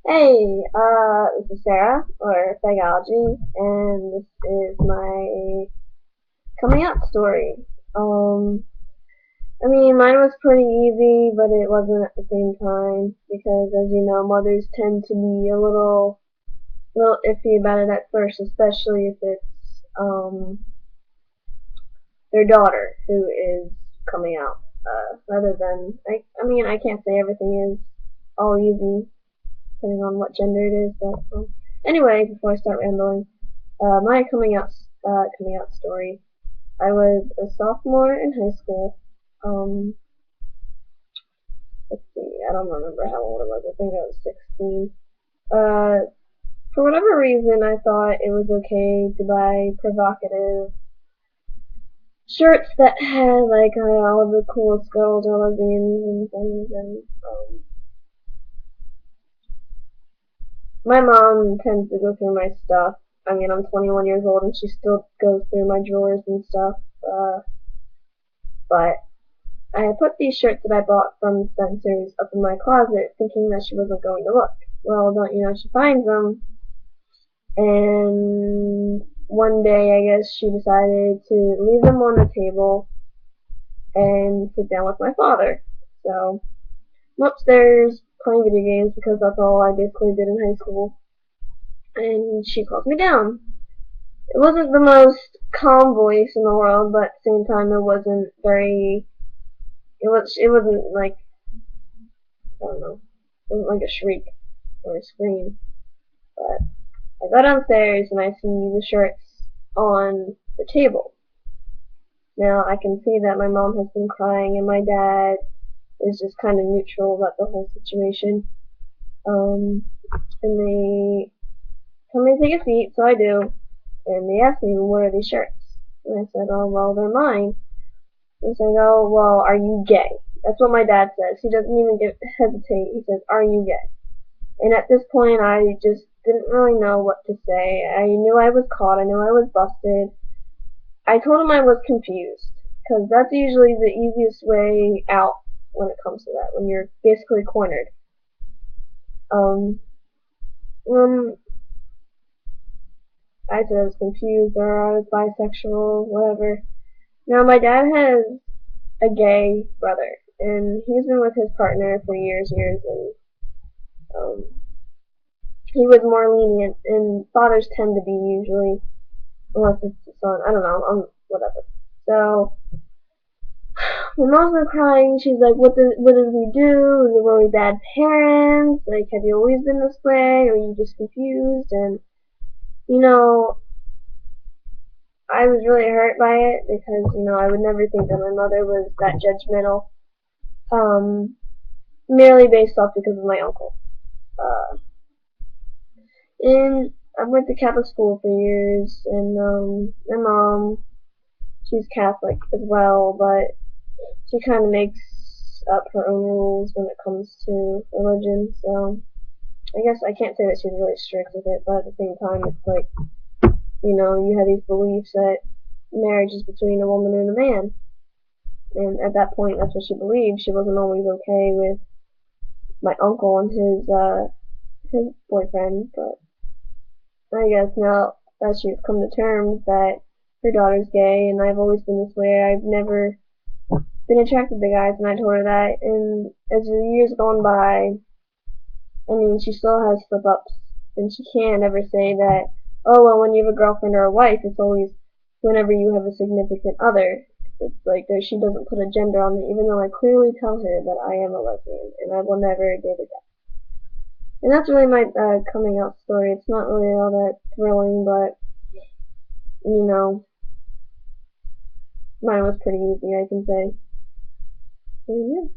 Hey, this is Sarah, or Psychology, and this is my coming out story. Um, mine was pretty easy, but it wasn't at the same time, because as you know, mothers tend to be a little iffy about it at first, especially if it's, their daughter who is coming out, rather than, I can't say everything is all easy, depending on what gender it is, but, anyway, before I start rambling, my coming out story. I was a sophomore in high school. Um, let's see, I don't remember how old I was. I think I was 16. For whatever reason, I thought it was okay to buy provocative shirts that had like all of the coolest girls or lesbians and things. And my mom tends to go through my stuff. I'm 21 years old and she still goes through my drawers and stuff. But I had put these shirts that I bought from Spencer's up in my closet, thinking that she wasn't going to look. Well, don't you know, she finds them, and one day I guess she decided to leave them on the table and sit down with my father. So I'm upstairs playing video games because that's all I basically did in high school, and she calls me down. It wasn't the most calm voice in the world, but at the same time it wasn't very. It wasn't like I don't know. It wasn't like a shriek or a scream. But I go downstairs and I see the shirts on the table. Now I can see that my mom has been crying and my dad is just kind of neutral about the whole situation. Um, and they tell me to take a seat, so I do. And they ask me, what are these shirts? And I said, oh, well, they're mine. And so I go, well, are you gay? That's what my dad says. He doesn't even hesitate. He says, are you gay? And at this point, I just didn't really know what to say. I knew I was caught. I knew I was busted. I told him I was confused, because that's usually the easiest way out when it comes to that, when you're basically cornered. Um, um, I said I was confused, or I was bisexual, whatever. Now, my dad has a gay brother, and he's been with his partner for years, and um, he was more lenient, and fathers tend to be usually, unless it's the son. I don't know. Whatever. So my mom's been crying. She's like, what did we do? Were we bad parents? Like, have you always been this way? Or are you just confused?" And you know, I was really hurt by it because I would never think that my mother was that judgmental. Um, Merely based off because of my uncle. Uh, and I went to Catholic school for years, and my mom, she's Catholic as well, but she kind of makes up her own rules when it comes to religion. So I guess I can't say that she's really strict with it, but at the same time, it's like you have these beliefs that marriage is between a woman and a man, and at that point, that's what she believed. She wasn't always okay with my uncle and his boyfriend, but I guess now that she's come to terms that her daughter's gay, and I've always been this way. I've never been attracted to guys, and I told her that. And as the years gone by, she still has slip ups, and she can't ever say that. Oh well, when you have a girlfriend or a wife, it's always whenever you have a significant other. It's like she doesn't put a gender on it, even though I clearly tell her that I am a lesbian and I will never date a guy. And that's really my coming out story. It's not really all that thrilling, but you know, mine was pretty easy, I can say. And yeah.